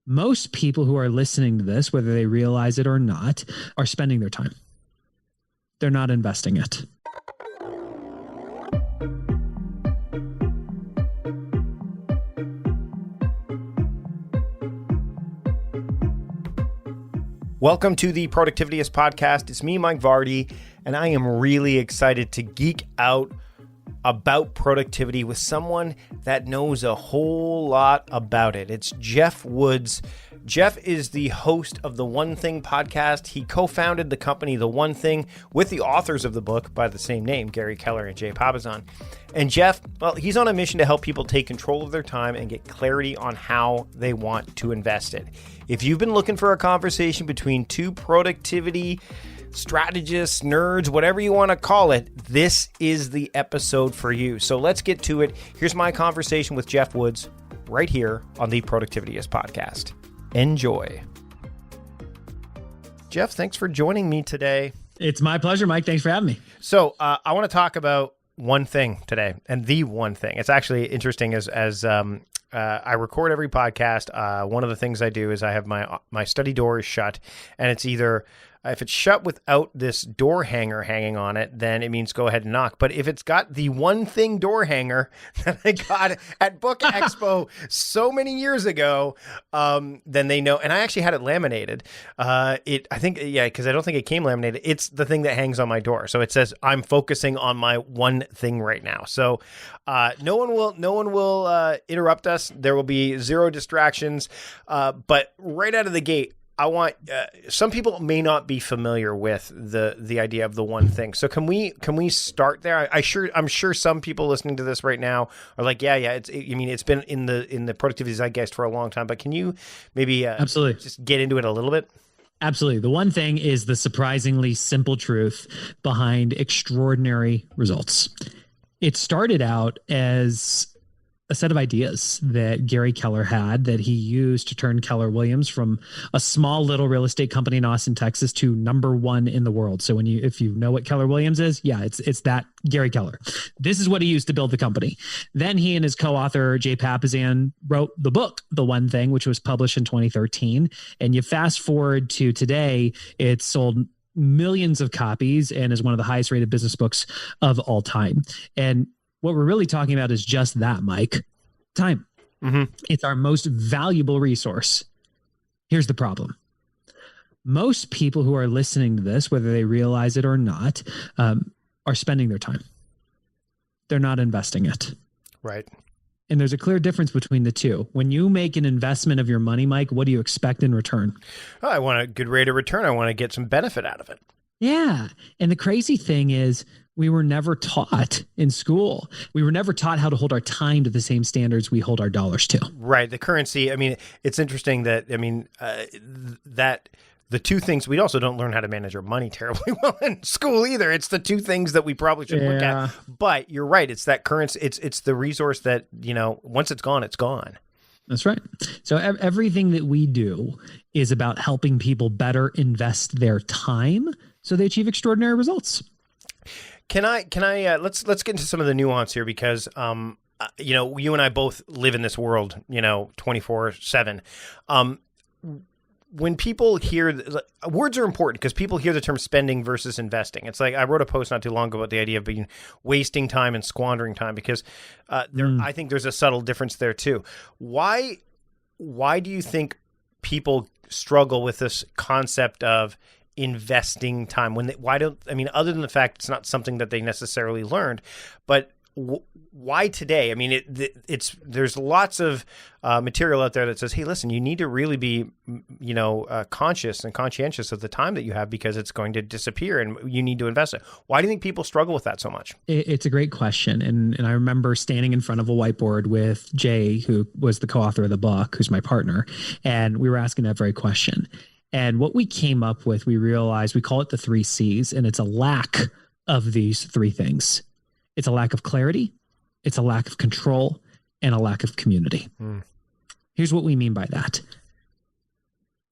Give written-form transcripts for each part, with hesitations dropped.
Most people who are listening to this, whether they realize it or not, are spending their time. They're not investing it. Welcome to the Productivityist podcast. It's me, Mike Vardy, and I am really excited to geek out about productivity with someone that knows a whole lot about it. It's Geoff Woods. Geoff is the host of the One Thing podcast. He co-founded the company The One Thing with the authors of the book by the same name, Gary Keller and Jay Papasan. And Geoff, well, he's on a mission to help people take control of their time and get clarity on how they want to invest it. If you've been looking for a conversation between two productivity strategists, nerds, whatever you want to call it, this is the episode for you. So let's get to it. Here's my conversation with Geoff Woods right here on the Productivityist podcast. Enjoy. Geoff, thanks for joining me today. It's my pleasure, Mike. Thanks for having me. So I want to talk about one thing today, and the one thing. It's actually interesting as I record every podcast. One of the things I do is I have my study door is shut, and it's either if it's shut without this door hanger hanging on it, then it means go ahead and knock. But if it's got the One Thing door hanger that I got at Book Expo so many years ago, then they know. And I actually had it laminated. Because I don't think it came laminated. It's the thing that hangs on my door. So it says I'm focusing on my one thing right now. So no one will interrupt us. There will be zero distractions. But right out of the gate, I want some people may not be familiar with the idea of the one thing. So can we start there? I'm sure some people listening to this right now are like, yeah. It's been in the productivity zeitgeist for a long time. But can you maybe absolutely just get into it a little bit? Absolutely. The one thing is the surprisingly simple truth behind extraordinary results. It started out as a set of ideas that Gary Keller had that he used to turn Keller Williams from a small little real estate company in Austin, Texas to number one in the world. So if you know what Keller Williams is, yeah, it's that Gary Keller. This is what he used to build the company. Then he and his co-author Jay Papasan wrote the book, The One Thing, which was published in 2013. And you fast forward to today, it's sold millions of copies and is one of the highest rated business books of all time. And what we're really talking about is just that, Mike. Time. Mm-hmm. It's our most valuable resource. Here's the problem. Most people who are listening to this, whether they realize it or not, are spending their time. They're not investing it. Right. And there's a clear difference between the two. When you make an investment of your money, Mike, what do you expect in return? Oh, I want a good rate of return. I want to get some benefit out of it. Yeah. And the crazy thing is, we were never taught in school. We were never taught how to hold our time to the same standards we hold our dollars to. Right. The currency. I mean, it's interesting that, that the two things, we also don't learn how to manage our money terribly well in school either. It's the two things that we probably should look at. But you're right. It's that currency. It's the resource that, once it's gone, it's gone. That's right. So everything that we do is about helping people better invest their time so they achieve extraordinary results. Can I let's get into some of the nuance here because, you and I both live in this world, 24/7. When people hear words are important because people hear the term spending versus investing. It's like I wrote a post not too long ago about the idea of being wasting time and squandering time because I think there's a subtle difference there too. Why do you think people struggle with this concept of investing time other than the fact it's not something that they necessarily learned, but why today? I mean, there's lots of material out there that says, hey, listen, you need to really be, conscious and conscientious of the time that you have because it's going to disappear and you need to invest it. Why do you think people struggle with that so much? It's a great question. And I remember standing in front of a whiteboard with Jay, who was the co-author of the book, who's my partner, and we were asking that very question. And what we came up with, we realized we call it the 3 C's, and it's a lack of these 3 things. It's a lack of clarity, it's a lack of control, and a lack of community. Here's what we mean by that.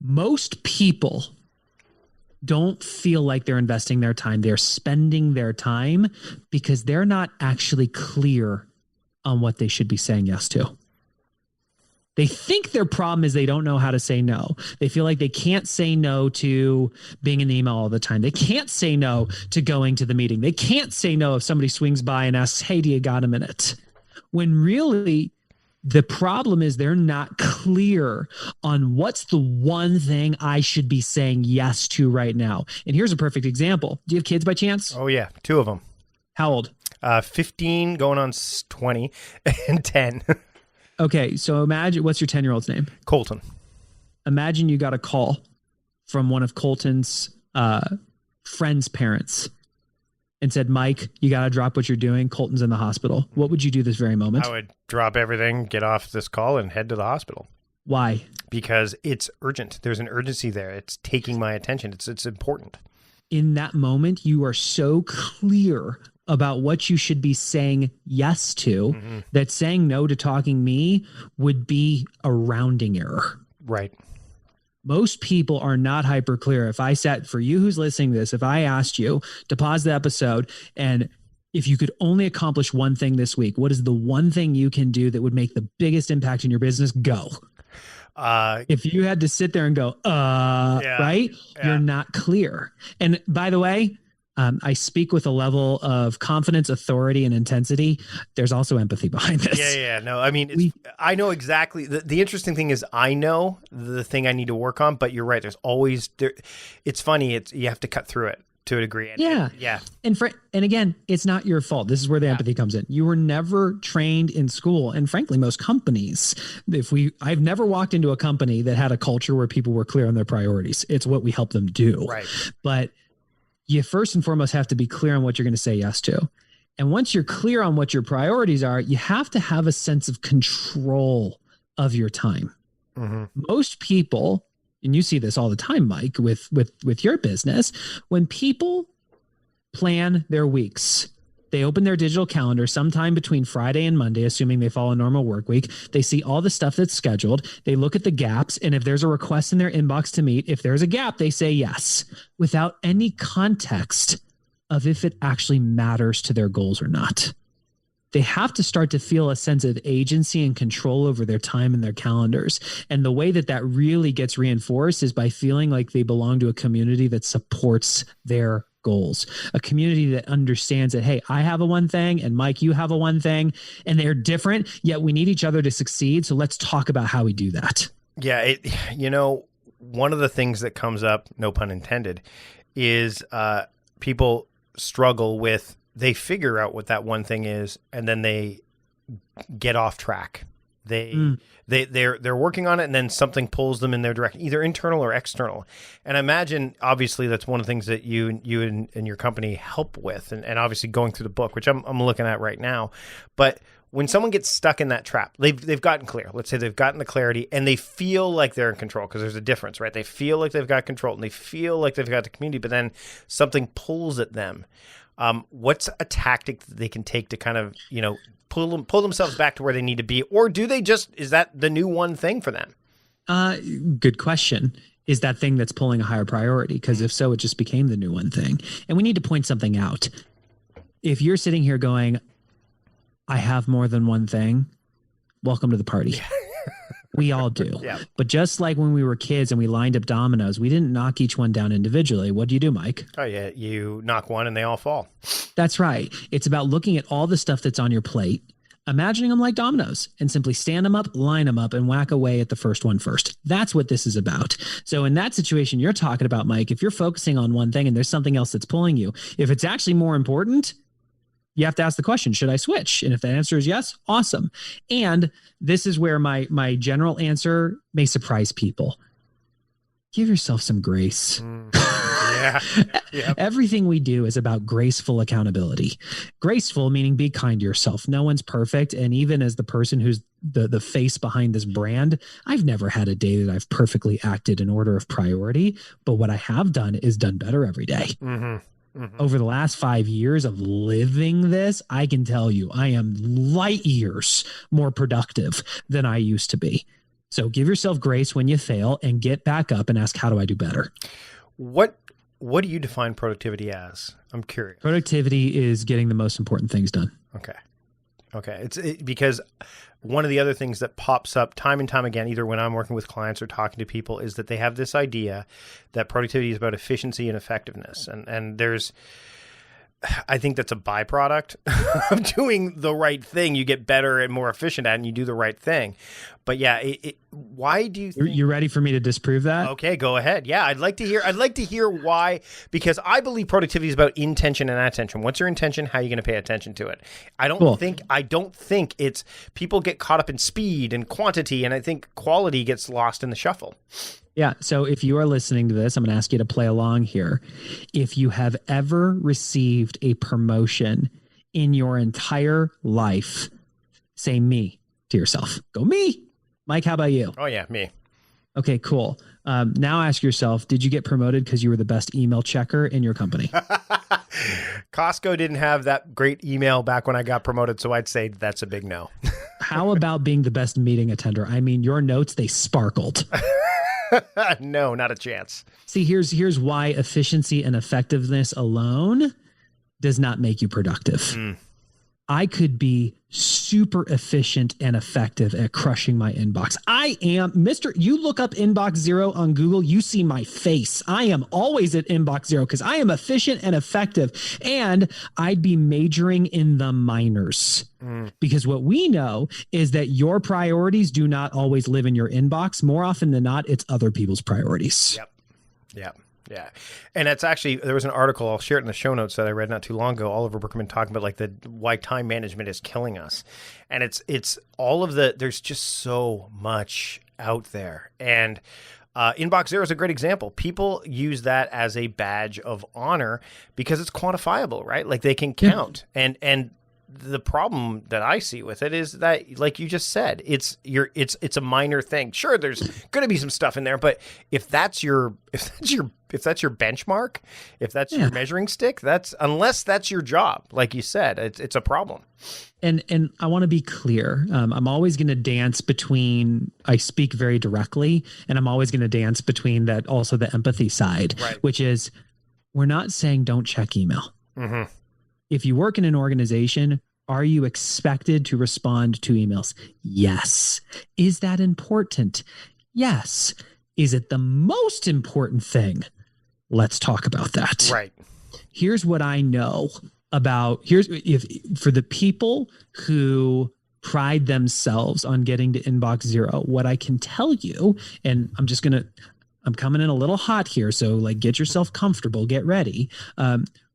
Most people don't feel like they're investing their time. They're spending their time because they're not actually clear on what they should be saying yes to. They think their problem is they don't know how to say no. They feel like they can't say no to being in the email all the time. They can't say no to going to the meeting. They can't say no if somebody swings by and asks, hey, do you got a minute? When really the problem is they're not clear on what's the one thing I should be saying yes to right now. And here's a perfect example. Do you have kids by chance? Oh, yeah. 2 of them. How old? 15 going on 20 and 10. Okay, so imagine, what's your 10-year-old's name? Colton. Imagine you got a call from one of Colton's friend's parents and said, Mike, you got to drop what you're doing. Colton's in the hospital. What would you do this very moment? I would drop everything, get off this call, and head to the hospital. Why? Because it's urgent. There's an urgency there. It's taking my attention. It's important. In that moment, you are so clear about what you should be saying yes to, that saying no to talking me would be a rounding error. Right. Most people are not hyper clear. If I sat, for you who's listening to this, if I asked you to pause the episode and if you could only accomplish one thing this week, what is the one thing you can do that would make the biggest impact in your business? Go. If you had to sit there and go, right? Yeah. You're not clear. And by the way, I speak with a level of confidence, authority, and intensity. There's also empathy behind this. Yeah. No, I mean, I know exactly. The interesting thing is I know the thing I need to work on, but you're right. There's always there. It's funny. You have to cut through it to a degree. Yeah. And again, it's not your fault. This is where the empathy comes in. You were never trained in school. And frankly, most companies, I've never walked into a company that had a culture where people were clear on their priorities. It's what we help them do. Right. But you first and foremost have to be clear on what you're going to say yes to. And once you're clear on what your priorities are, you have to have a sense of control of your time. Most people, and you see this all the time, Mike, with your business, when people plan their weeks, they open their digital calendar sometime between Friday and Monday, assuming they follow a normal work week. They see all the stuff that's scheduled. They look at the gaps. And if there's a request in their inbox to meet, if there's a gap, they say yes, without any context of if it actually matters to their goals or not. They have to start to feel a sense of agency and control over their time and their calendars. And the way that really gets reinforced is by feeling like they belong to a community that supports their goals, a community that understands that, hey, I have a one thing and Mike, you have a one thing, and they're different, yet we need each other to succeed. So let's talk about how we do that. Yeah. One of the things that comes up, no pun intended, is people struggle with, they figure out what that one thing is, and then they get off track. They're working on it, and then something pulls them in their direction, either internal or external. And I imagine, obviously, that's one of the things that you and your company help with, and obviously going through the book, which I'm looking at right now. But when someone gets stuck in that trap, they've gotten clear. Let's say they've gotten the clarity, and they feel like they're in control, because there's a difference, right? They feel like they've got control, and they feel like they've got the community, but then something pulls at them. What's a tactic that they can take to kind of, pull themselves back to where they need to be? Or do they is that the new one thing for them? Good question. Is that thing that's pulling a higher priority? Because if so, it just became the new one thing. And we need to point something out. If you're sitting here going, I have more than one thing, welcome to the party. We all do. Yeah. But just like when we were kids and we lined up dominoes, we didn't knock each one down individually. What do you do, Mike? Oh, yeah. You knock one and they all fall. That's right. It's about looking at all the stuff that's on your plate, imagining them like dominoes, and simply stand them up, line them up, and whack away at the first one first. That's what this is about. So in that situation you're talking about, Mike, if you're focusing on one thing and there's something else that's pulling you, if it's actually more important, you have to ask the question, should I switch? And if the answer is yes, awesome. And this is where my general answer may surprise people. Give yourself some grace. Yeah. Yep. Everything we do is about graceful accountability. Graceful meaning be kind to yourself. No one's perfect. And even as the person who's the face behind this brand, I've never had a day that I've perfectly acted in order of priority. But what I have done is done better every day. Over the last 5 years of living this, I can tell you I am light years more productive than I used to be. So give yourself grace when you fail and get back up and ask, how do I do better? What do you define productivity as? I'm curious. Productivity is getting the most important things done. Okay. Okay. Because one of the other things that pops up time and time again, either when I'm working with clients or talking to people, is that they have this idea that productivity is about efficiency and effectiveness. And I think that's a byproduct of doing the right thing. You get better and more efficient at it, and you do the right thing. But yeah, why do you think... You ready for me to disprove that? Okay, go ahead. Yeah, I'd like to hear why, because I believe productivity is about intention and attention. What's your intention? How are you going to pay attention to it? I don't think it's people get caught up in speed and quantity, and I think quality gets lost in the shuffle. Yeah. So if you are listening to this, I'm going to ask you to play along here. If you have ever received a promotion in your entire life, say me to yourself. Go me. Mike, how about you? Oh, yeah, me. Okay, cool. Now ask yourself, did you get promoted because you were the best email checker in your company? Costco didn't have that great email back when I got promoted, so I'd say that's a big no. How about being the best meeting attender? I mean, your notes, they sparkled. No, not a chance. See, here's why efficiency and effectiveness alone does not make you productive. I could be super efficient and effective at crushing my inbox. I am you look up inbox zero on Google, you see my face. I am always at inbox zero because I am efficient and effective, and I'd be majoring in the minors because what we know is that your priorities do not always live in your inbox. More often than not, it's other people's priorities. Yep. Yeah. And it's actually, there was an article, I'll share it in the show notes, that I read not too long ago, Oliver Berkman talking about why time management is killing us. And it's all of there's just so much out there. And Inbox Zero is a great example. People use that as a badge of honor because it's quantifiable, right? Like they can count. And the problem that I see with it is that, like you just said, it's a minor thing. Sure, there's going to be some stuff in there, but if that's your benchmark, if that's your measuring stick, unless that's your job, like you said, it's a problem. And I want to be clear. I'm always going to dance between, I speak very directly, and I'm always going to dance between that, also the empathy side, right, which is we're not saying don't check email. Mm-hmm. If you work in an organization, are you expected to respond to emails? Yes. Is that important? Yes. Is it the most important thing? Let's talk about that. Right. Here's what I know about, for the people who pride themselves on getting to inbox zero, what I can tell you, and I'm coming in a little hot here, so like get yourself comfortable, get ready.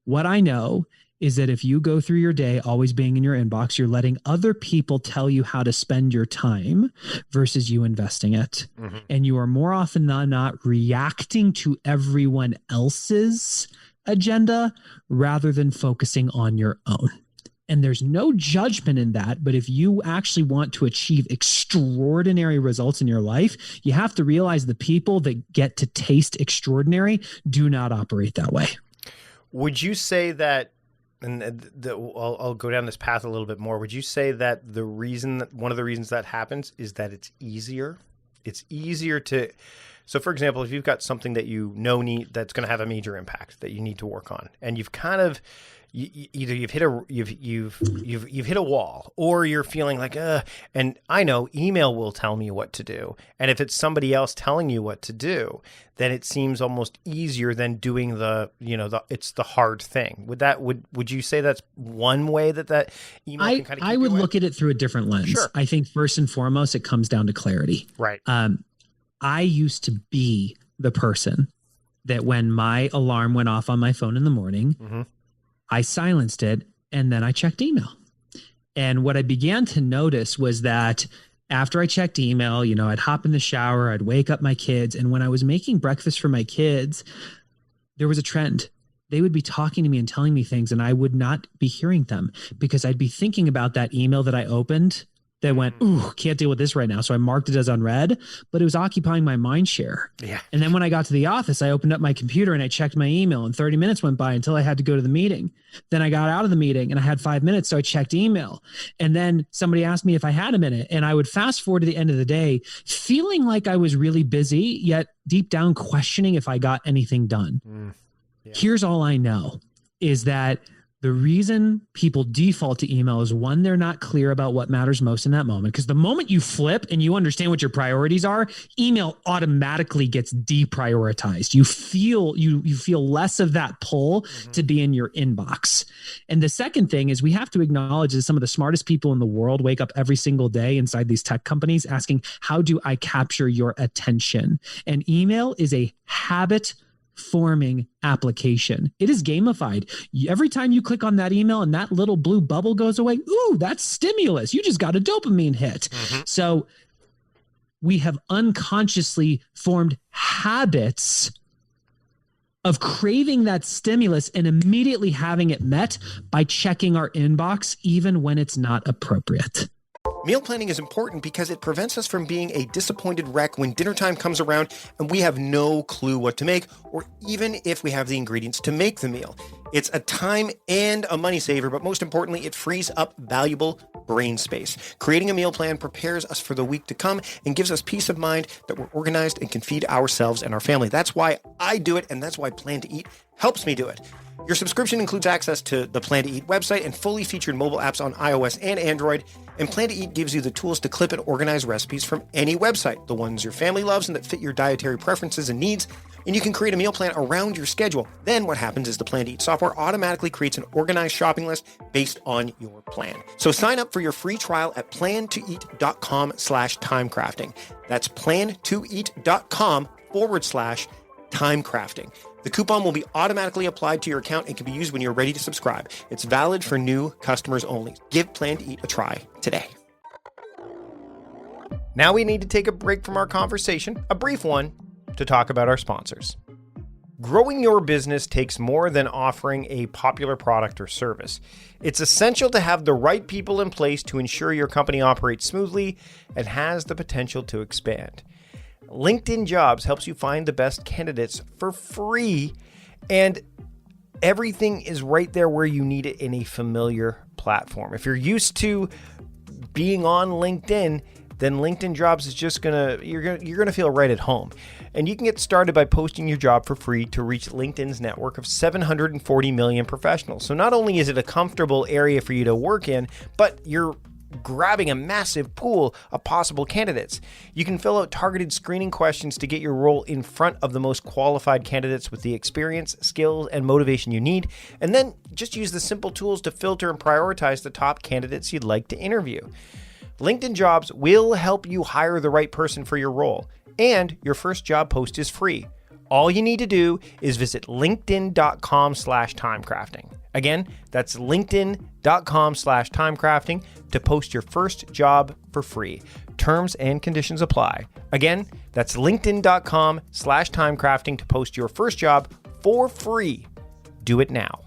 What I know is that if you go through your day always being in your inbox, you're letting other people tell you how to spend your time versus you investing it. Mm-hmm. And you are more often than not reacting to everyone else's agenda rather than focusing on your own. And there's no judgment in that. But if you actually want to achieve extraordinary results in your life, you have to realize the people that get to taste extraordinary do not operate that way. Would you say that, and I'll go down this path a little bit more. Would you say that one of the reasons that happens is that it's easier? It's easier to, so for example, if you've got something that that's going to have a major impact that you need to work on, and you've kind of, either you've hit a wall, or you're feeling like, and I know email will tell me what to do. And if it's somebody else telling you what to do, then it seems almost easier than doing it's the hard thing. Would you say that's one way that email can kind of keep I would look at it through a different lens. Sure. I think first and foremost, it comes down to clarity. Right. I used to be the person that when my alarm went off on my phone in the morning, mm-hmm, I silenced it, and then I checked email. And what I began to notice was that after I checked email, I'd hop in the shower, I'd wake up my kids. And when I was making breakfast for my kids, there was a trend. They would be talking to me and telling me things, and I would not be hearing them because I'd be thinking about that email that I opened that went, ooh, can't deal with this right now. So I marked it as unread, but it was occupying my mind share. Yeah. And then when I got to the office, I opened up my computer and I checked my email, and 30 minutes went by until I had to go to the meeting. Then I got out of the meeting and I had 5 minutes. So I checked email, and then somebody asked me if I had a minute, and I would fast forward to the end of the day, feeling like I was really busy, yet deep down questioning if I got anything done. Yeah. Here's all I know is that The reason people default to email is one, they're not clear about what matters most in that moment. Because the moment you flip and you understand what your priorities are, email automatically gets deprioritized. You feel less of that pull to be in your inbox. And the second thing is we have to acknowledge that some of the smartest people in the world wake up every single day inside these tech companies asking, how do I capture your attention? And email is a habit forming application. It is gamified. Every time you click on that email and that little blue bubble goes away, ooh, that's stimulus. You just got a dopamine hit. So we have unconsciously formed habits of craving that stimulus and immediately having it met by checking our inbox, even when it's not appropriate. Meal planning is important because it prevents us from being a disappointed wreck when dinner time comes around and we have no clue what to make, or even if we have the ingredients to make the meal. It's a time and a money saver, but most importantly, it frees up valuable brain space. Creating a meal plan prepares us for the week to come and gives us peace of mind that we're organized and can feed ourselves and our family. That's why I do it, and that's why Plan to Eat helps me do it. Your subscription includes access to the Plan to Eat website and fully featured mobile apps on iOS and Android. And Plan to Eat gives you the tools to clip and organize recipes from any website, the ones your family loves and that fit your dietary preferences and needs. And you can create a meal plan around your schedule. Then what happens is the Plan to Eat software automatically creates an organized shopping list based on your plan. So sign up for your free trial at plantoeat.com/timecrafting. That's plantoeat.com/timecrafting. The coupon will be automatically applied to your account and can be used when you're ready to subscribe. It's valid for new customers only. Give Plan to Eat a try today. Now we need to take a break from our conversation, a brief one, to talk about our sponsors. Growing your business takes more than offering a popular product or service. It's essential to have the right people in place to ensure your company operates smoothly and has the potential to expand. LinkedIn Jobs helps you find the best candidates for free, and everything is right there where you need it in a familiar platform. If you're used to being on LinkedIn, then LinkedIn Jobs is just you're gonna feel right at home. And you can get started by posting your job for free to reach LinkedIn's network of 740 million professionals. So not only is it a comfortable area for you to work in, but you're grabbing a massive pool of possible candidates. You can fill out targeted screening questions to get your role in front of the most qualified candidates with the experience, skills, and motivation you need, and then just use the simple tools to filter and prioritize the top candidates you'd like to interview. LinkedIn Jobs will help you hire the right person for your role, and your first job post is free. All you need to do is visit linkedin.com/timecrafting. Again, that's linkedin.com/timecrafting to post your first job for free. Terms and conditions apply. Again, that's linkedin.com/timecrafting to post your first job for free. Do it now.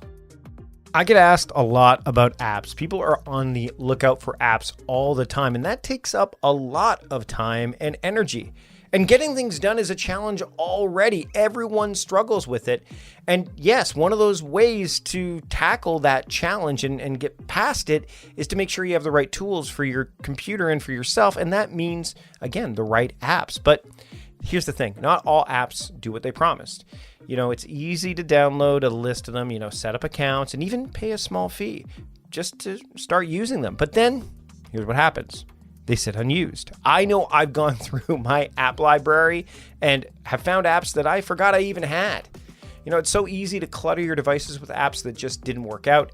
I get asked a lot about apps. People are on the lookout for apps all the time, and that takes up a lot of time and energy. And getting things done is a challenge already. Everyone struggles with it. And yes, one of those ways to tackle that challenge and get past it is to make sure you have the right tools for your computer and for yourself. And that means, again, the right apps. But here's the thing, not all apps do what they promised. It's easy to download a list of them, set up accounts and even pay a small fee just to start using them. But then here's what happens. They sit unused. I know I've gone through my app library and have found apps that I forgot I even had. It's so easy to clutter your devices with apps that just didn't work out.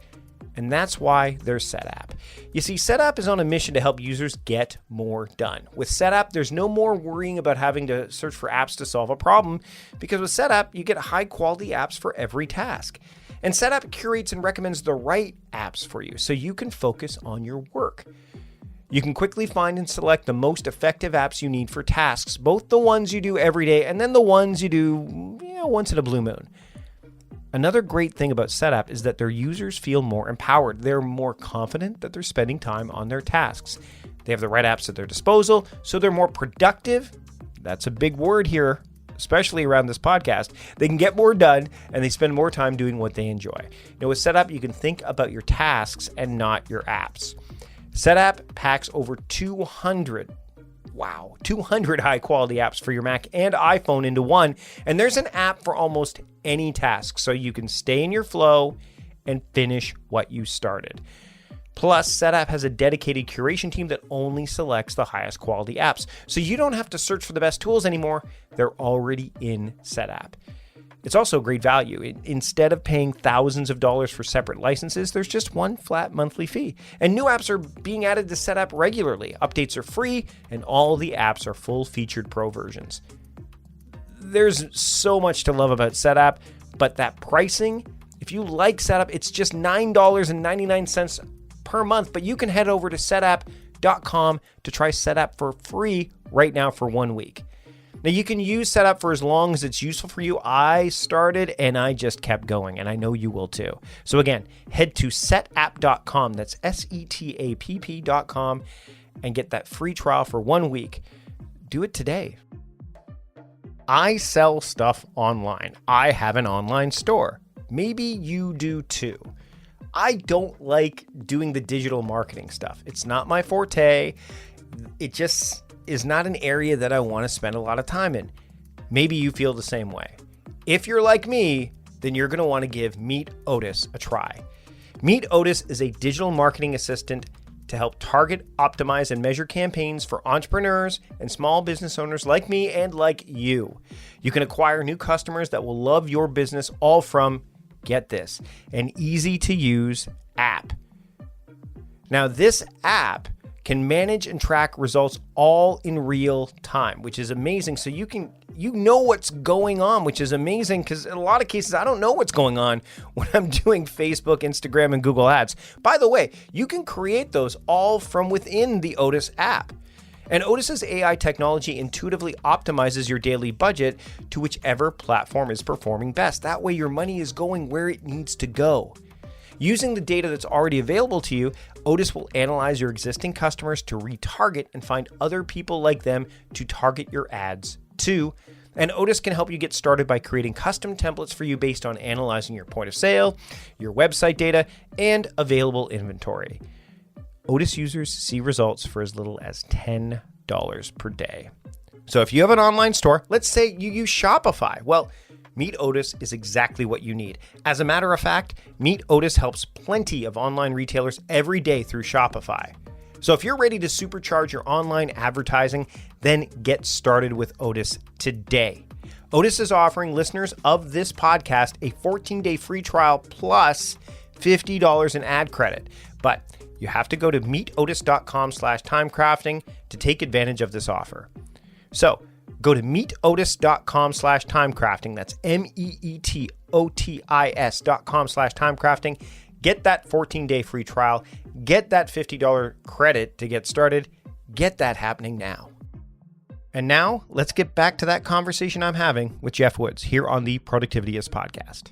And that's why there's SetApp. You see, SetApp is on a mission to help users get more done. With SetApp, there's no more worrying about having to search for apps to solve a problem, because with SetApp, you get high quality apps for every task. And SetApp curates and recommends the right apps for you so you can focus on your work. You can quickly find and select the most effective apps you need for tasks, both the ones you do every day and then the ones you do once in a blue moon. Another great thing about SetApp is that their users feel more empowered. They're more confident that they're spending time on their tasks. They have the right apps at their disposal, so they're more productive. That's a big word here, especially around this podcast. They can get more done and they spend more time doing what they enjoy. With SetApp, you can think about your tasks and not your apps. SetApp packs over 200 high quality apps for your Mac and iPhone into one. And there's an app for almost any task, so you can stay in your flow and finish what you started. Plus, SetApp has a dedicated curation team that only selects the highest quality apps, so you don't have to search for the best tools anymore. They're already in SetApp. It's also great value. Instead of paying thousands of dollars for separate licenses, there's just one flat monthly fee. And new apps are being added to SetApp regularly. Updates are free, and all the apps are full-featured pro versions. There's so much to love about SetApp, but that pricing, if you like SetApp, it's just $9.99 per month, but you can head over to setapp.com to try SetApp for free right now for 1 week. Now, you can use SetApp for as long as it's useful for you. I started and I just kept going, and I know you will too. So again, head to setapp.com, that's setapp.com, and get that free trial for 1 week. Do it today. I sell stuff online. I have an online store. Maybe you do too. I don't like doing the digital marketing stuff. It's not my forte. It just is not an area that I want to spend a lot of time in. Maybe you feel the same way. If you're like me, then you're going to want to give Meet Otis a try. Meet Otis is a digital marketing assistant to help target, optimize, and measure campaigns for entrepreneurs and small business owners like me and like you. You can acquire new customers that will love your business all from, get this, an easy-to-use app. Now, this app can manage and track results all in real time, which is amazing. So you know what's going on, which is amazing because in a lot of cases, I don't know what's going on when I'm doing Facebook, Instagram, and Google Ads. By the way, you can create those all from within the Otis app. And Otis's AI technology intuitively optimizes your daily budget to whichever platform is performing best. That way your money is going where it needs to go. Using the data that's already available to you, Otis will analyze your existing customers to retarget and find other people like them to target your ads to. And Otis can help you get started by creating custom templates for you based on analyzing your point of sale, your website data, and available inventory. Otis users see results for as little as $10 per day. So if you have an online store, let's say you use Shopify. Well, Meet Otis is exactly what you need. As a matter of fact, Meet Otis helps plenty of online retailers every day through Shopify. So if you're ready to supercharge your online advertising, then get started with Otis today. Otis is offering listeners of this podcast a 14-day free trial plus $50 in ad credit. But you have to go to meetotis.com/timecrafting to take advantage of this offer. So go to meetotis.com/timecrafting. That's meetotis.com/timecrafting. Get that 14-day free trial. Get that $50 credit to get started. Get that happening now. And now let's get back to that conversation I'm having with Geoff Woods here on the Productivityist podcast.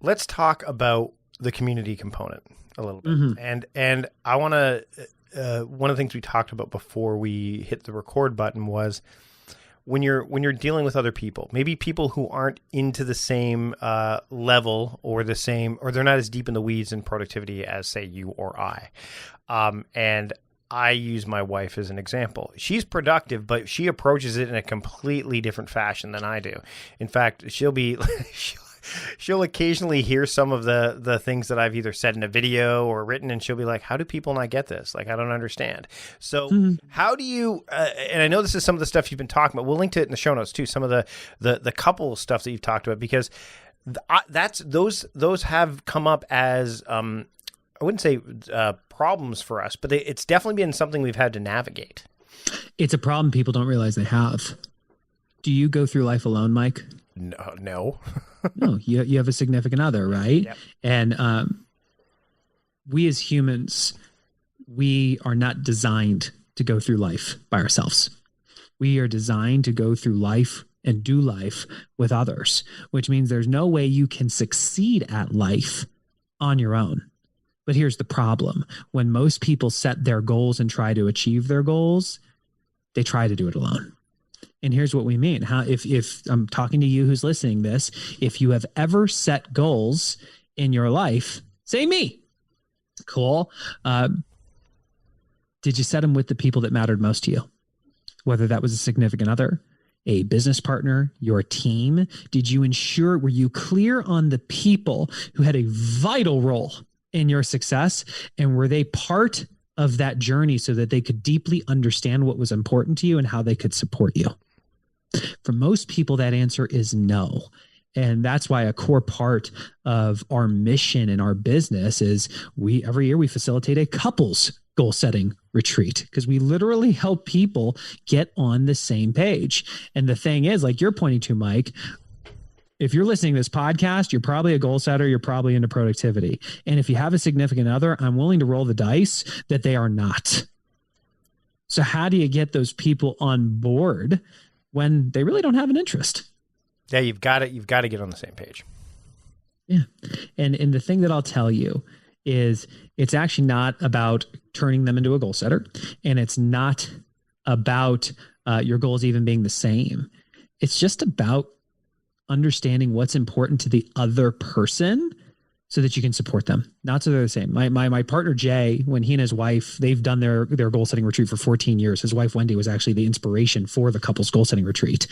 Let's talk about the community component a little bit. Mm-hmm. And I want to, one of the things we talked about before we hit the record button was when you're dealing with other people, maybe people who aren't into the same level or they're not as deep in the weeds in productivity as say you or I. And I use my wife as an example. She's productive, but she approaches it in a completely different fashion than I do. In fact, she'll occasionally hear some of the things that I've either said in a video or written, and she'll be like, how do people not get this? Like, I don't understand. So how do you, and I know this is some of the stuff you've been talking about. We'll link to it in the show notes too. Some of the couple stuff that you've talked about, because those have come up as, I wouldn't say problems for us, but it's definitely been something we've had to navigate. It's a problem people don't realize they have. Do you go through life alone, Mike? No. No, you have a significant other, right? Yep. And we as humans, we are not designed to go through life by ourselves. We are designed to go through life and do life with others, which means there's no way you can succeed at life on your own. But here's the problem. When most people set their goals and try to achieve their goals, they try to do it alone. And here's what we mean. If I'm talking to you who's listening to this, if you have ever set goals in your life, say me. Cool. Did you set them with the people that mattered most to you? Whether that was a significant other, a business partner, your team? Were you clear on the people who had a vital role in your success? And were they part of that journey so that they could deeply understand what was important to you and how they could support you? For most people, that answer is no. And that's why a core part of our mission in our business is every year we facilitate a couples goal setting retreat, because we literally help people get on the same page. And the thing is, like you're pointing to, Mike, if you're listening to this podcast, you're probably a goal setter, you're probably into productivity. And if you have a significant other, I'm willing to roll the dice that they are not. So how do you get those people on board when they really don't have an interest? Yeah, you've got to get on the same page. Yeah. And the thing that I'll tell you is it's actually not about turning them into a goal setter, and it's not about your goals even being the same. It's just about understanding what's important to the other person so that you can support them, not so they're the same. My partner, Jay, when he and his wife, they've done their goal setting retreat for 14 years. His wife, Wendy, was actually the inspiration for the couples goal setting retreat.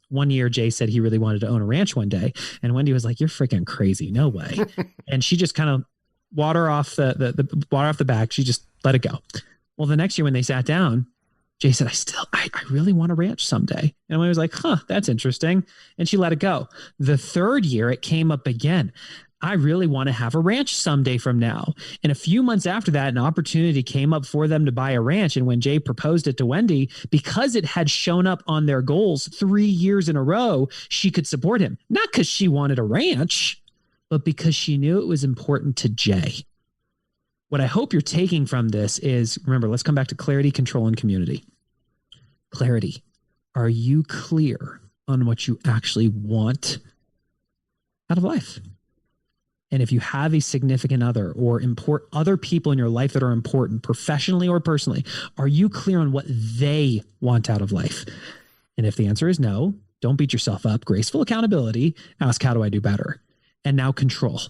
One year, Jay said he really wanted to own a ranch one day. And Wendy was like, "You're freaking crazy. No way." And she just kind of water off the back. She just let it go. Well, the next year when they sat down, Jay said, I really want a ranch someday. And Wendy was like, "Huh, that's interesting." And she let it go. The third year it came up again. "I really want to have a ranch someday from now." And a few months after that, an opportunity came up for them to buy a ranch. And when Jay proposed it to Wendy, because it had shown up on their goals 3 years in a row, she could support him. Not because she wanted a ranch, but because she knew it was important to Jay. What I hope you're taking from this is, remember, let's come back to clarity, control, and community. Clarity. Are you clear on what you actually want out of life? And if you have a significant other or other people in your life that are important, professionally or personally, are you clear on what they want out of life? And if the answer is no, don't beat yourself up. Graceful accountability. Ask, how do I do better? And now control.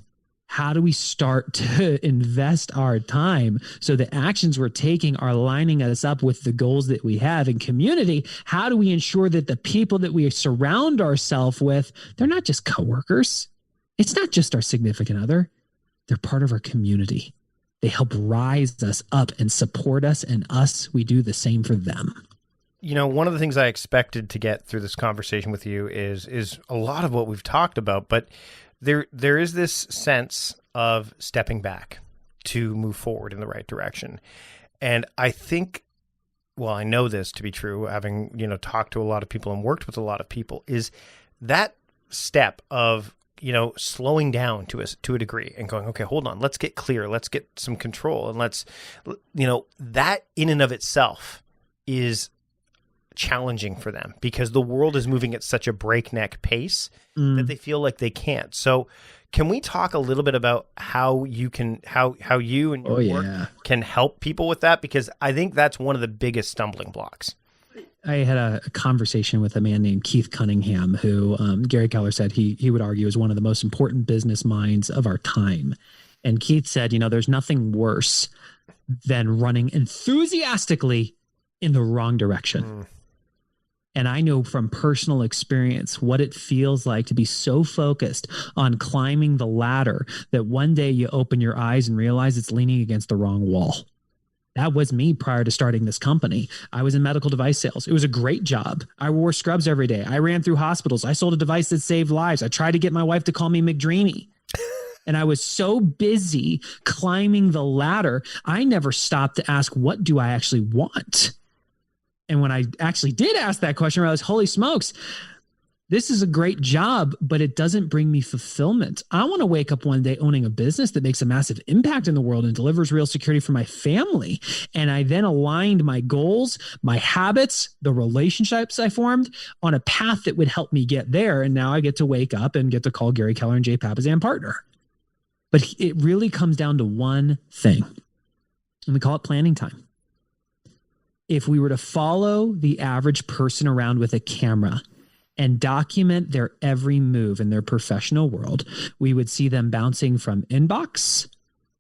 How do we start to invest our time so the actions we're taking are lining us up with the goals that we have? In community, how do we ensure that the people that we surround ourselves with, they're not just coworkers? It's not just our significant other. They're part of our community. They help rise us up and support us, and we do the same for them. You know, one of the things I expected to get through this conversation with you is a lot of what we've talked about, but there is this sense of stepping back to move forward in the right direction. And I think, well, I know this to be true, having, talked to a lot of people and worked with a lot of people, is that step of, slowing down to a degree and going, okay, hold on, let's get clear. Let's get some control. And that in and of itself is challenging for them because the world is moving at such a breakneck pace that they feel like they can't. So can we talk a little bit about how you and your work can help people with that? Because I think that's one of the biggest stumbling blocks. I had a conversation with a man named Keith Cunningham, who Gary Keller said he would argue is one of the most important business minds of our time. And Keith said, there's nothing worse than running enthusiastically in the wrong direction. And I know from personal experience what it feels like to be so focused on climbing the ladder that one day you open your eyes and realize it's leaning against the wrong wall. That was me prior to starting this company. I was in medical device sales. It was a great job. I wore scrubs every day. I ran through hospitals. I sold a device that saved lives. I tried to get my wife to call me McDreamy. And I was so busy climbing the ladder, I never stopped to ask, what do I actually want? And when I actually did ask that question, I realized, holy smokes, this is a great job, but it doesn't bring me fulfillment. I want to wake up one day owning a business that makes a massive impact in the world and delivers real security for my family. And I then aligned my goals, my habits, the relationships I formed on a path that would help me get there. And now I get to wake up and get to call Gary Keller and Jay Papasan partner. But it really comes down to one thing, and we call it planning time. If we were to follow the average person around with a camera and document their every move in their professional world, we would see them bouncing from inbox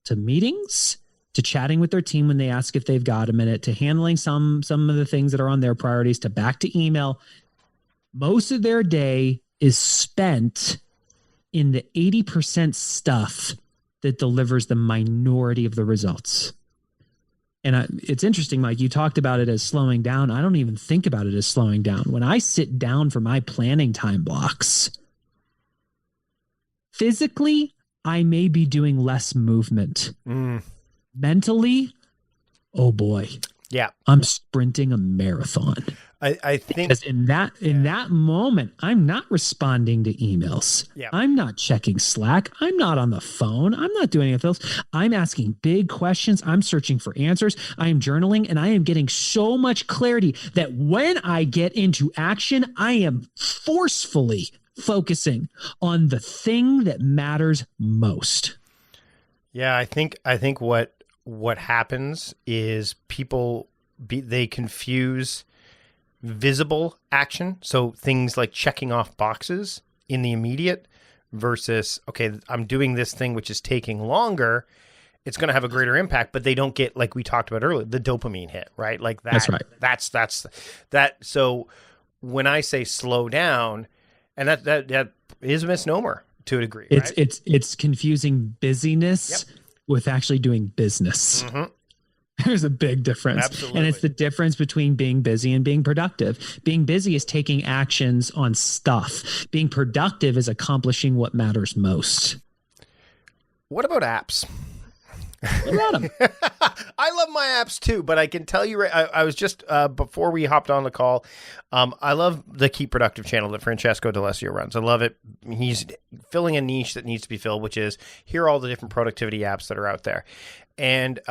to meetings to chatting with their team when they ask if they've got a minute, to handling some of the things that are on their priorities, to back to email. Most of their day is spent in the 80% stuff that delivers the minority of the results. And it's interesting, Mike, you talked about it as slowing down. I don't even think about it as slowing down. When I sit down for my planning time blocks, physically, I may be doing less movement. Mentally, oh boy. Yeah. I'm sprinting a marathon. I think because in that moment, I'm not responding to emails. Yeah. I'm not checking Slack. I'm not on the phone. I'm not doing anything else. I'm asking big questions. I'm searching for answers. I am journaling, and I am getting so much clarity that when I get into action, I am forcefully focusing on the thing that matters most. Yeah, I think what happens is they confuse visible action, so things like checking off boxes in the immediate versus, okay, I'm doing this thing which is taking longer, it's going to have a greater impact, but they don't get, like we talked about earlier, the dopamine hit, right? Like that. That's right. That's that. So when I say slow down, and that is a misnomer to a degree. It's right? it's confusing busyness with actually doing business. Mm-hmm. There's a big difference. Absolutely. And it's the difference between being busy and being productive. Being busy is taking actions on stuff. Being productive is accomplishing what matters most. What about apps? What about them? I love my apps too, but I can tell you, I was just, before we hopped on the call, I love the Keep Productive channel that Francesco D'Alessio runs. I love it. He's filling a niche that needs to be filled, which is here are all the different productivity apps that are out there. And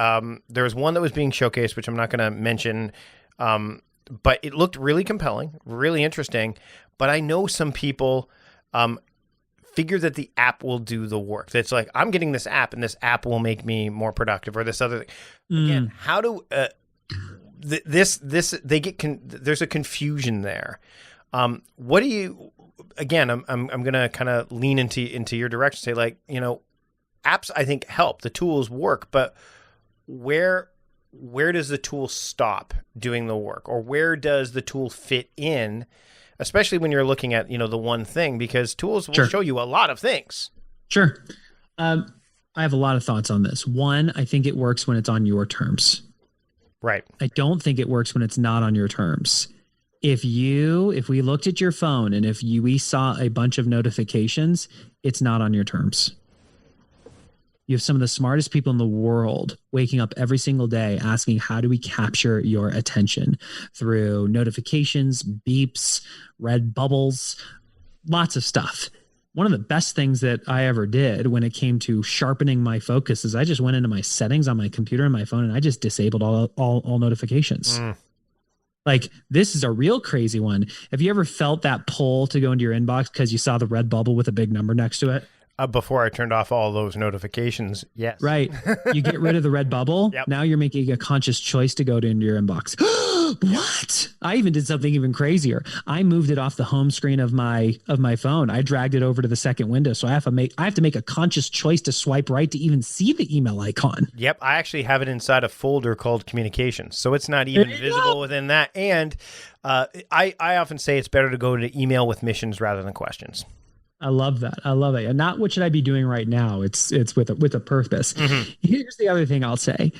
there was one that was being showcased, which I'm not going to mention, but it looked really compelling, really interesting. But I know some people figure that the app will do the work. That's like, I'm getting this app, and this app will make me more productive, or this other thing. Again, how do there's a confusion there. What do you? Again, I'm going to kind of lean into your direction. Say, like, apps, I think, help. The tools work, but where does the tool stop doing the work, or where does the tool fit in? Especially when you're looking at, the one thing, because tools will show you a lot of things. Sure. I have a lot of thoughts on this. One, I think it works when it's on your terms. Right. I don't think it works when it's not on your terms. If we looked at your phone and we saw a bunch of notifications, it's not on your terms. You have some of the smartest people in the world waking up every single day asking, how do we capture your attention through notifications, beeps, red bubbles, lots of stuff. One of the best things that I ever did when it came to sharpening my focus is I just went into my settings on my computer and my phone, and I just disabled all notifications. Like, this is a real crazy one. Have you ever felt that pull to go into your inbox because you saw the red bubble with a big number next to it? Before I turned off all those notifications, yes. Right. You get rid of the red bubble. Yep. Now you're making a conscious choice to go into your inbox. What? I even did something even crazier. I moved it off the home screen of my phone. I dragged it over to the second window. So I have to make a conscious choice to swipe right to even see the email icon. Yep. I actually have it inside a folder called communications. So it's not even visible within that. And I often say it's better to go to email with missions rather than questions. I love that. I love it. And not what should I be doing right now? It's with a purpose. Mm-hmm. Here's the other thing I'll say.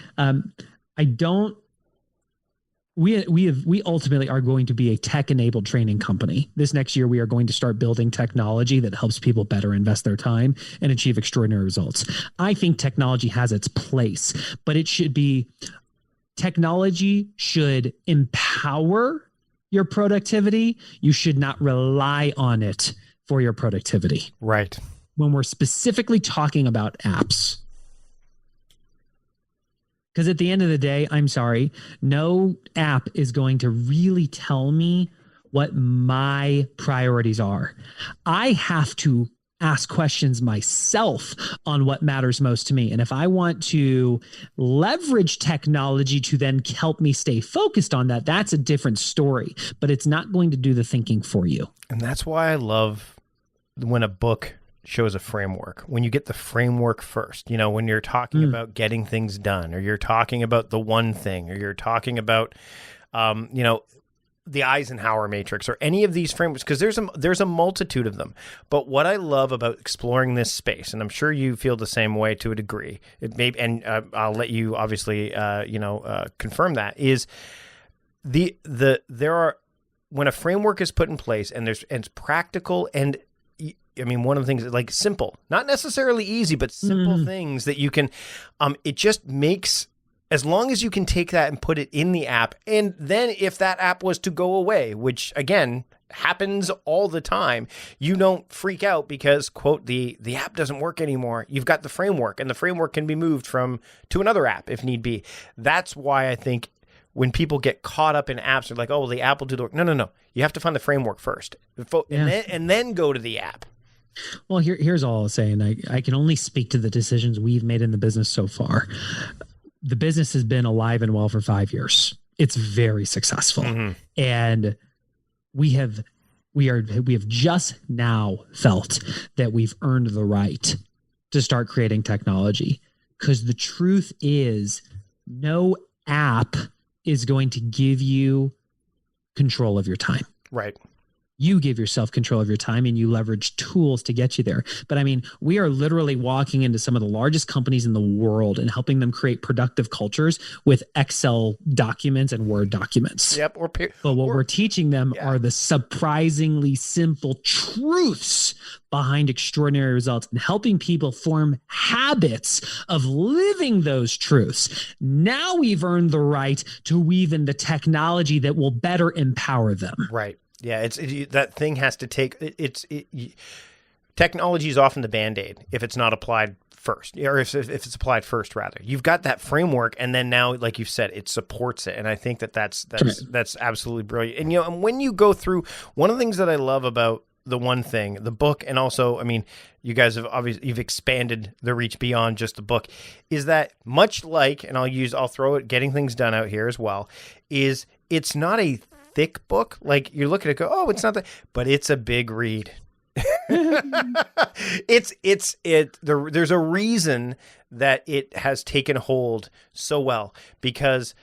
We ultimately are going to be a tech-enabled training company. This next year, we are going to start building technology that helps people better invest their time and achieve extraordinary results. I think technology has its place, but technology should empower your productivity. You should not rely on it for your productivity. Right. When we're specifically talking about apps. Because at the end of the day, I'm sorry, no app is going to really tell me what my priorities are. I have to ask questions myself on what matters most to me. And if I want to leverage technology to then help me stay focused on that, that's a different story. But it's not going to do the thinking for you. And that's why I love when a book shows a framework, when you get the framework first, when you're talking about getting things done, or you're talking about the one thing, or you're talking about, the Eisenhower matrix or any of these frameworks, because there's a multitude of them. But what I love about exploring this space, and I'm sure you feel the same way to a degree, it may, and I'll let you obviously confirm that, is there are, when a framework is put in place and it's practical, and I mean, one of the things like simple, not necessarily easy, but simple things that you can, it just makes, as long as you can take that and put it in the app, and then if that app was to go away, which again happens all the time, you don't freak out because, quote, the app doesn't work anymore. You've got the framework, and the framework can be moved to another app if need be. That's why I think when people get caught up in apps, they're like, oh, well, the app will do the work. No. You have to find the framework first, and then go to the app. Well, here's all I'll say, and I can only speak to the decisions we've made in the business so far. The business has been alive and well for 5 years. It's very successful. And we have just now felt that we've earned the right to start creating technology. Because the truth is, no app is going to give you control of your time. Right. You give yourself control of your time and you leverage tools to get you there. But I mean, we are literally walking into some of the largest companies in the world and helping them create productive cultures with Excel documents and Word documents. Yep. But what we're teaching them are the surprisingly simple truths behind extraordinary results and helping people form habits of living those truths. Now we've earned the right to weave in the technology that will better empower them. Right. Yeah, that thing has to take technology is often the Band-Aid if it's not applied first, or if it's applied first rather. You've got that framework, and then now, like you said, it supports it, and I think that's absolutely brilliant. And and when you go through, one of the things that I love about the One Thing, the book, and also, I mean, you guys have obviously you've expanded the reach beyond just the book, is that much like, and I'll throw it, Getting Things Done out here as well, is it's not a thick book. Like you look at it, go, oh, it's not that, but it's a big read. There's a reason that it has taken hold so well, because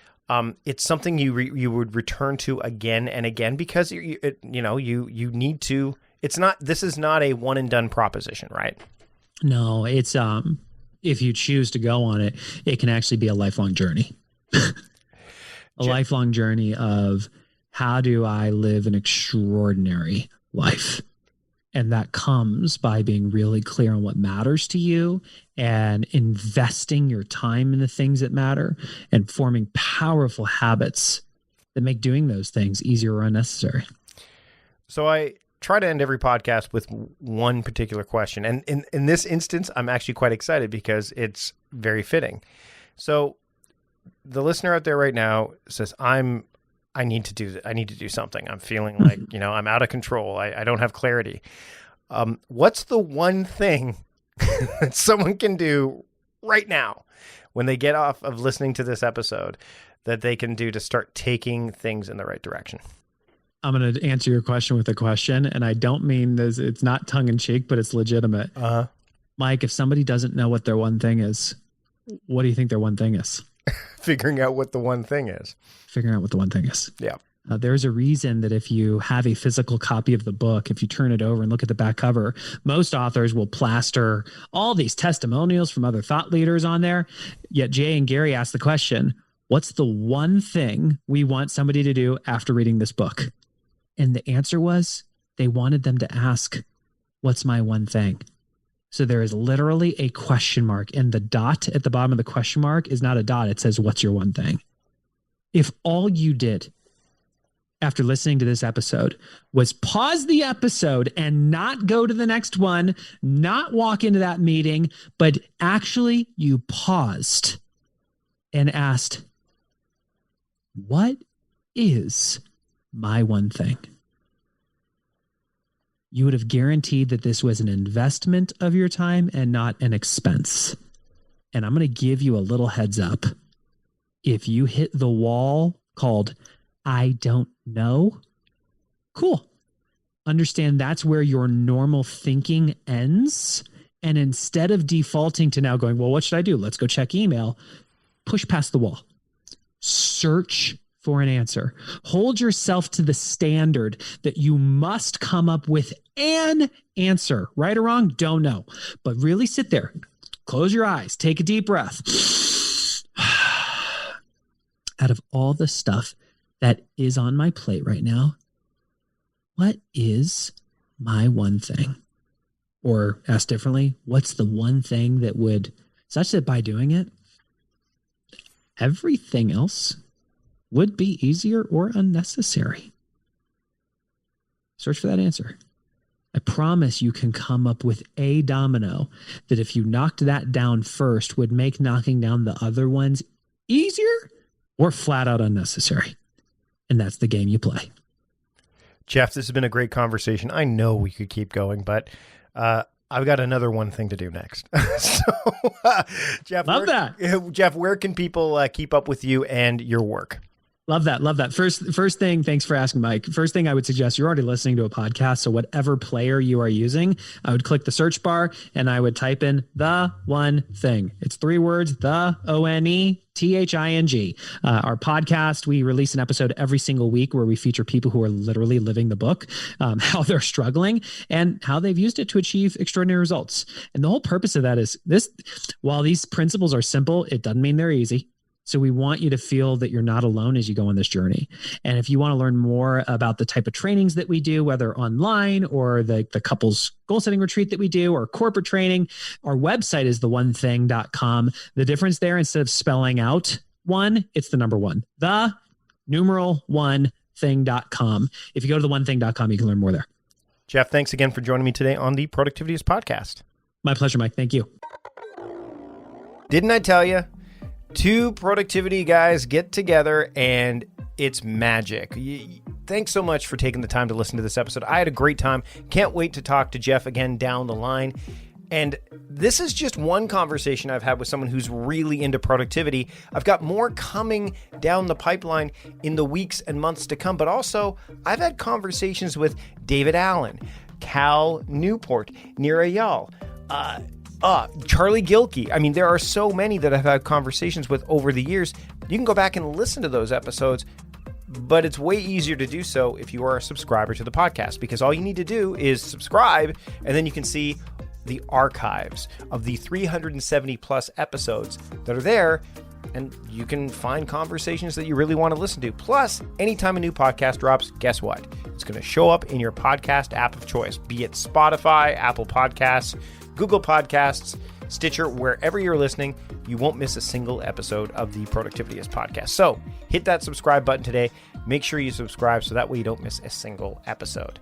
it's something you would return to again and again, because you need to. This is not a one and done proposition, right? No, it's if you choose to go on it, it can actually be a lifelong journey. Lifelong journey of, how do I live an extraordinary life? And that comes by being really clear on what matters to you and investing your time in the things that matter and forming powerful habits that make doing those things easier or unnecessary. So I try to end every podcast with one particular question. And in this instance, I'm actually quite excited because it's very fitting. So the listener out there right now says, I need to do something. I'm feeling like, I'm out of control. I don't have clarity. What's the one thing that someone can do right now when they get off of listening to this episode that they can do to start taking things in the right direction? I'm going to answer your question with a question, and I don't mean this, it's not tongue in cheek, but it's legitimate. Mike, if somebody doesn't know what their one thing is, what do you think their one thing is? Figuring out what the one thing is. Yeah. There's a reason that if you have a physical copy of the book, if you turn it over and look at the back cover, most authors will plaster all these testimonials from other thought leaders on there. Yet Jay and Gary asked the question, what's the one thing we want somebody to do after reading this book? And the answer was, they wanted them to ask, what's my one thing? So there is literally a question mark, and the dot at the bottom of the question mark is not a dot. It says, what's your one thing? If all you did after listening to this episode was pause the episode and not go to the next one, not walk into that meeting, but actually you paused and asked, what is my one thing? You would have guaranteed that this was an investment of your time and not an expense. And I'm going to give you a little heads up. If you hit the wall called I don't know, cool. Understand that's where your normal thinking ends. And instead of defaulting to now going, well, what should I do? Let's go check email. Push past the wall. Search for an answer. Hold yourself to the standard that you must come up with an answer. Right or wrong, don't know. But really sit there, close your eyes, take a deep breath. Out of all the stuff that is on my plate right now, what is my one thing? Or asked differently, what's the one thing that would, such that by doing it, everything else would be easier or unnecessary? Search for that answer. I promise you can come up with a domino that if you knocked that down first would make knocking down the other ones easier or flat out unnecessary. And that's the game you play. Geoff, this has been a great conversation. I know we could keep going, but I've got another one thing to do next. Geoff, Geoff, where can people keep up with you and your work? Love that. Love that. First thing, thanks for asking, Mike. First thing I would suggest, you're already listening to a podcast. So whatever player you are using, I would click the search bar and I would type in The One Thing. It's 3 words, The ONETHING. Our podcast, we release an episode every single week where we feature people who are literally living the book, how they're struggling and how they've used it to achieve extraordinary results. And the whole purpose of that is this, while these principles are simple, it doesn't mean they're easy. So we want you to feel that you're not alone as you go on this journey. And if you want to learn more about the type of trainings that we do, whether online or the couples goal setting retreat that we do or corporate training, our website is theonething.com. The difference there, instead of spelling out one, it's the number one, the numeral one thing.com. If you go to theonething.com, you can learn more there. Geoff, thanks again for joining me today on the ProduKtivityist podcast. My pleasure, Mike. Thank you. Didn't I tell you? 2 productivity guys get together and it's magic. Thanks so much for taking the time to listen to this episode. I had a great time. Can't wait to talk to Geoff again down the line. And this is just one conversation I've had with someone who's really into productivity. I've got more coming down the pipeline in the weeks and months to come. But also, I've had conversations with David Allen, Cal Newport, Nira Yal, Charlie Gilkey. I mean, there are so many that I've had conversations with over the years. You can go back and listen to those episodes, but it's way easier to do so if you are a subscriber to the podcast, because all you need to do is subscribe, and then you can see the archives of the 370 plus episodes that are there, and you can find conversations that you really want to listen to. Plus, anytime a new podcast drops, guess what? It's going to show up in your podcast app of choice, be it Spotify, Apple Podcasts, Google Podcasts, Stitcher, wherever you're listening. You won't miss a single episode of the ProduKtivityist podcast. So hit that subscribe button today. Make sure you subscribe so that way you don't miss a single episode.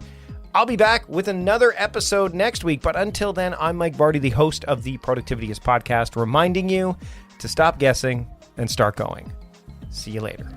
I'll be back with another episode next week. But until then, I'm Mike Vardy, the host of the ProduKtivityist podcast, reminding you to stop guessing and start going. See you later.